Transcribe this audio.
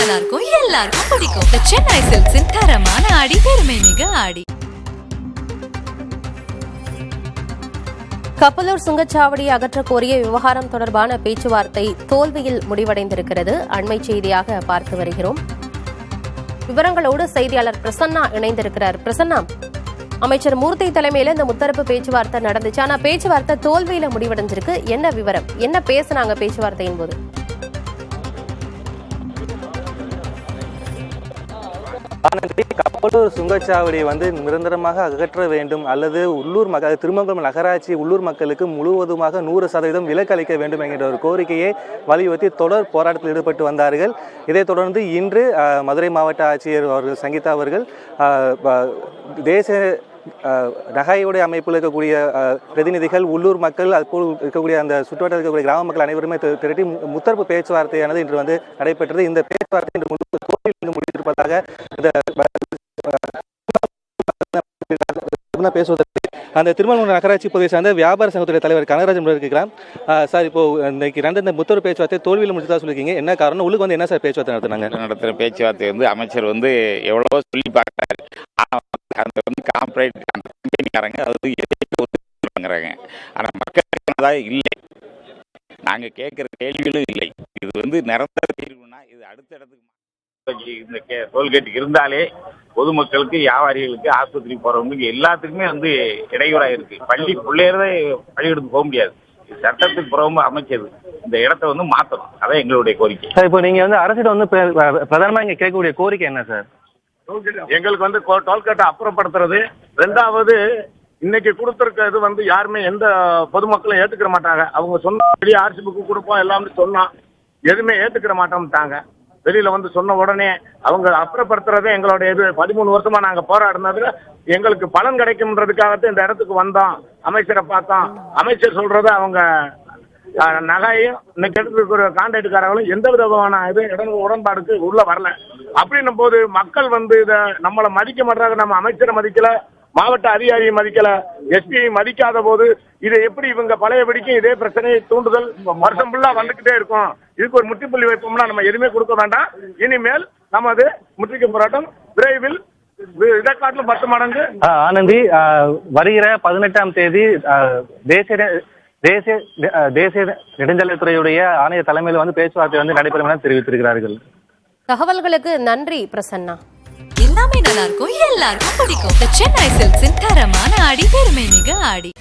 நல்லா இருக்கும், எல்லாருக்கும் பிடிக்கும். The Chennai Silks in தரமான ஆடி, பெருமை மிக ஆடி. கப்பலூர் சுங்கச்சாவடியை அகற்ற கோரிய விவகாரம் தொடர்பான பேச்சுவார்த்தை தோல்வியில் முடிவடைந்திருக்கிறது. அண்மை செய்தியாக பார்த்து வருகிறோம். விவரங்களோடு செய்தியாளர் பிரசன்னா இணைந்திருக்கிறார். பிரசன்னா, அமைச்சர் மூர்த்தி தலைமையில இந்த முத்தரப்பு பேச்சுவார்த்தை நடந்துச்சு. ஆனா பேச்சுவார்த்தை தோல்வியில முடிவடைஞ்சிருக்கு. என்ன விவரம், என்ன பேசினாங்க பேச்சுவார்த்தையின் போது? கப்பலூர் சுங்கச்சாவடியை நிரந்தரமாக அகற்ற வேண்டும் அல்லது உள்ளூர் மக்கள் திருமங்கலம் நகராட்சி உள்ளூர் மக்களுக்கு முழுவதுமாக 100% விலக்கு அளிக்க வேண்டும் என்கிற ஒரு கோரிக்கையை வலியுறுத்தி தொடர் போராட்டத்தில் ஈடுபட்டு வந்தார்கள். இதைத் தொடர்ந்து இன்று மதுரை மாவட்ட ஆட்சியர் அவர்கள் சங்கீதா அவர்கள் தேசிய நகையுடைய அமைப்பில் இருக்கக்கூடிய பிரதிநிதிகள், உள்ளூர் மக்கள், அதுபோல் இருக்கக்கூடிய அந்த சுற்றுவட்டார இருக்கக்கூடிய கிராம மக்கள் அனைவருமே திரட்டி முத்தரப்பு பேச்சுவார்த்தையானது இன்று நடைபெற்றது. இந்த பேச்சுவார்த்தை இன்று தோல்வியில் முடிந்திருப்பதாக பேசுவதற்கு அந்த திருமங்கலம் நகராட்சி பகுதியை சார்ந்த வியாபார சங்கத்துடைய தலைவர் கனகராஜன் இருக்கிறார். சார், இப்போ இன்னைக்கு இந்த முத்தரப்பு பேச்சுவார்த்தை தோல்வியில் முடிச்சதா சொல்லிருக்கீங்க, என்ன காரணம்? உள்ளுக்கு என்ன சார் பேச்சுவார்த்தை நடத்துற பேச்சுவார்த்தை அமைச்சர் எவ்வளவோ சொல்லி பார்த்தாரு. அந்த கார்பரேட் கம்பெனிக்காரங்க வாங்குறாங்க. ஆனால் மக்கள் இல்லை, நாங்கள் கேட்குற கேள்விகளும் இல்லை. இது நிரந்தர தீர்வுனா இது அடுத்த இடத்துக்கு இந்த டோல்கேட்டுக்கு இருந்தாலே பொதுமக்களுக்கு, வியாபாரிகளுக்கு, ஆஸ்பத்திரி போறவங்களுக்கு எல்லாத்துக்குமே இடையூறாக இருக்கு. பள்ளி பிள்ளையரே பள்ளிக்கூடத்துக்கு போக முடியாது. சட்டத்துக்கு புறமும் அமைச்சது இந்த இடத்த மாற்றணும். அதான் எங்களுடைய கோரிக்கை. சார், இப்போ நீங்க அரசிடம் பிரதானமா இங்க கேட்கக்கூடிய கோரிக்கை என்ன சார்? எங்களுக்கு டோல்கேட்டை அப்புறப்படுத்துறது. ரெண்டாவது, இன்னைக்கு கொடுத்துருக்கிறது யாருமே எந்த பொதுமக்களும் ஏத்துக்கிற மாட்டாங்க. அவங்க சொன்ன ஆர்சி புக்கு கொடுப்போம் எல்லாம் சொன்னா எதுவுமே ஏத்துக்கிற மாட்டோம்ட்டாங்க. வெளியில சொன்ன உடனே அவங்க அப்புறப்படுத்துறதே எங்களுடைய 13 வருஷமா நாங்க போராடினதுல எங்களுக்கு பலன் கிடைக்கும்ன்றதுக்காகத்தான் இந்த இடத்துக்கு வந்தோம். அமைச்சரை பார்த்தோம். அமைச்சர் சொல்றத அவங்க நகையும் இன்னைக்கு எடுத்துக்கிற கான்ட்ராக்டுக்காரங்களும் எந்த விதமான உடன்பாடுக்கு உள்ள வரல. அப்படின்னும் போது மக்கள் இதை நம்மளை மதிக்க மாட்டாங்க. நம்ம அமைச்சரை மதிக்கல, மாவட்ட அதிகாரியை மதிக்கல, எஸ்பியை மதிக்காத போது இதை எப்படி இவங்க பழையபடிக்கும் இதே பிரச்சனையை தூண்டுதல் வருஷம் ஃபுல்லா வந்துகிட்டே இருக்கும். இதுக்கு ஒரு முற்றுப்புள்ளி வைப்போம்னா நம்ம எதுவுமே கொடுக்க வேண்டாம். இனிமேல் நமது முற்றுகை போராட்டம் விரைவில் இதை காட்டிலும் 10 மடங்கு. ஆனந்தி, வருகிற 18ஆம் தேதி தேசிய நெடுஞ்சாலைத்துறையுடைய ஆணைய தலைமையில் பேச்சுவார்த்தை நடைபெறும் என தெரிவித்திருக்கிறார்கள். தகவல்களுக்கு நன்றி பிரசன்னா. எல்லாமே நல்லா இருக்கும், எல்லாருக்கும் பிடிக்கும். The Chennai Silks in தரமான ஆடி, பெருமை மிக ஆடி.